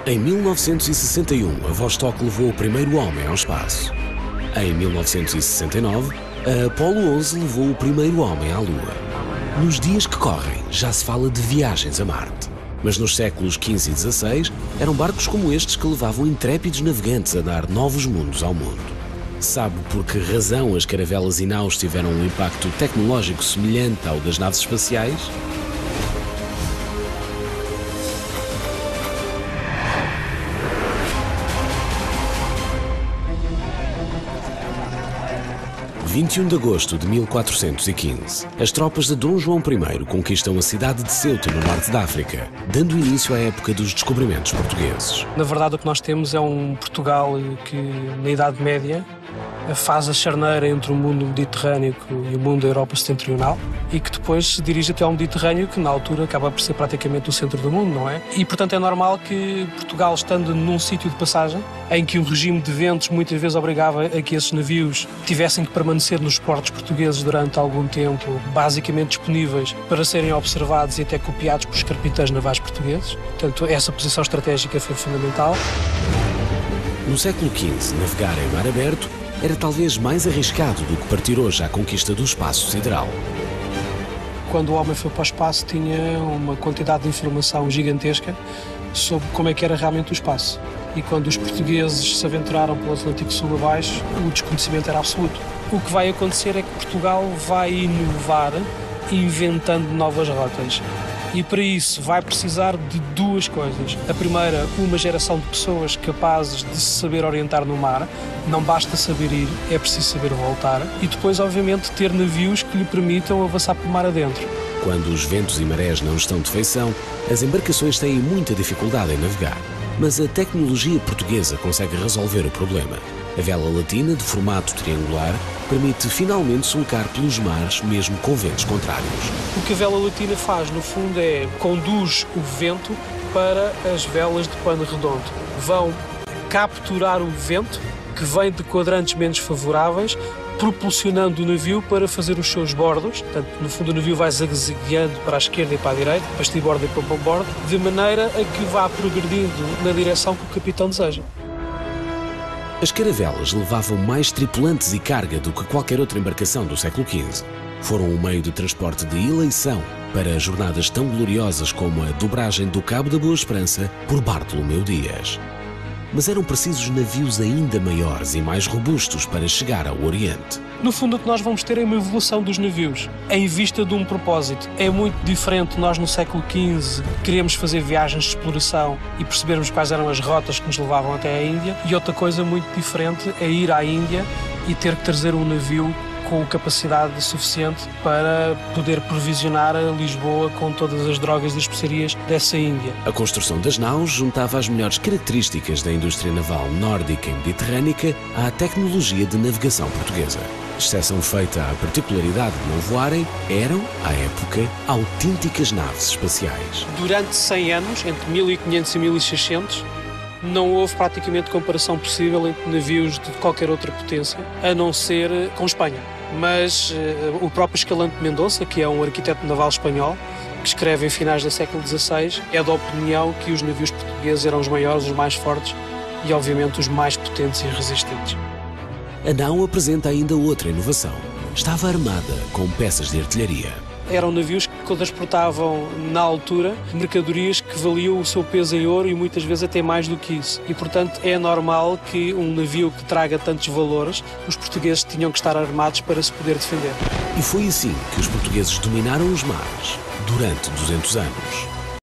Em 1961, a Vostok levou o primeiro homem ao espaço. Em 1969, a Apollo 11 levou o primeiro homem à Lua. Nos dias que correm, já se fala de viagens a Marte. Mas nos séculos XV e XVI, eram barcos como estes que levavam intrépidos navegantes a dar novos mundos ao mundo. Sabe por que razão as caravelas e naus tiveram um impacto tecnológico semelhante ao das naves espaciais? Em 21 de agosto de 1415, as tropas de Dom João I conquistam a cidade de Ceuta, no norte da África, dando início à época dos descobrimentos portugueses. Na verdade, o que nós temos é um Portugal que, na Idade Média, faz a charneira entre o mundo mediterrâneo e o mundo da Europa setentrional e que depois se dirige até ao Mediterrâneo, que na altura acaba por ser praticamente o centro do mundo, não é? E, portanto, é normal que Portugal, estando num sítio de passagem, em que o regime de ventos muitas vezes obrigava a que esses navios tivessem que permanecer nos portos portugueses durante algum tempo, basicamente disponíveis para serem observados e até copiados por capitães navais portugueses. Portanto, essa posição estratégica foi fundamental. No século XV, navegar em mar aberto era talvez mais arriscado do que partir hoje à conquista do espaço sideral. Quando o homem foi para o espaço, tinha uma quantidade de informação gigantesca sobre como é que era realmente o espaço. E quando os portugueses se aventuraram pelo Atlântico Sul abaixo, o desconhecimento era absoluto. O que vai acontecer é que Portugal vai inovar inventando novas rotas. E para isso vai precisar de duas coisas. A primeira, uma geração de pessoas capazes de se saber orientar no mar. Não basta saber ir, é preciso saber voltar. E depois, obviamente, ter navios que lhe permitam avançar por mar adentro. Quando os ventos e marés não estão de feição, as embarcações têm muita dificuldade em navegar. Mas a tecnologia portuguesa consegue resolver o problema. A vela latina, de formato triangular, permite finalmente sulcar pelos mares, mesmo com ventos contrários. O que a vela latina faz, no fundo, é conduz o vento para as velas de pano redondo. Vão capturar o vento, que vem de quadrantes menos favoráveis, propulsionando o navio para fazer os seus bordos. Portanto, no fundo, o navio vai zagueando para a esquerda e para a direita, para estribordo e para o bordo, de maneira a que vá progredindo na direção que o capitão deseja. As caravelas levavam mais tripulantes e carga do que qualquer outra embarcação do século XV. Foram um meio de transporte de eleição para jornadas tão gloriosas como a dobragem do Cabo da Boa Esperança por Bartolomeu Dias. Mas eram precisos navios ainda maiores e mais robustos para chegar ao Oriente. No fundo, o que nós vamos ter é uma evolução dos navios, em vista de um propósito. É muito diferente nós, no século XV, queremos fazer viagens de exploração e percebermos quais eram as rotas que nos levavam até a Índia. E outra coisa muito diferente é ir à Índia e ter que trazer um navio com capacidade suficiente para poder provisionar a Lisboa com todas as drogas e especiarias dessa Índia. A construção das naus juntava as melhores características da indústria naval nórdica e mediterrânica à tecnologia de navegação portuguesa. Exceção feita à particularidade de não voarem, eram, à época, autênticas naves espaciais. Durante 100 anos, entre 1500 e 1600, não houve praticamente comparação possível entre navios de qualquer outra potência, a não ser com Espanha. Mas o próprio Escalante Mendonça, que é um arquiteto naval espanhol, que escreve em finais do século XVI, é da opinião que os navios portugueses eram os maiores, os mais fortes e, obviamente, os mais potentes e resistentes. A nau apresenta ainda outra inovação. Estava armada com peças de artilharia. Eram navios que transportavam, na altura, mercadorias que valiam o seu peso em ouro e muitas vezes até mais do que isso. E, portanto, é normal que um navio que traga tantos valores, os portugueses tinham que estar armados para se poder defender. E foi assim que os portugueses dominaram os mares durante 200 anos.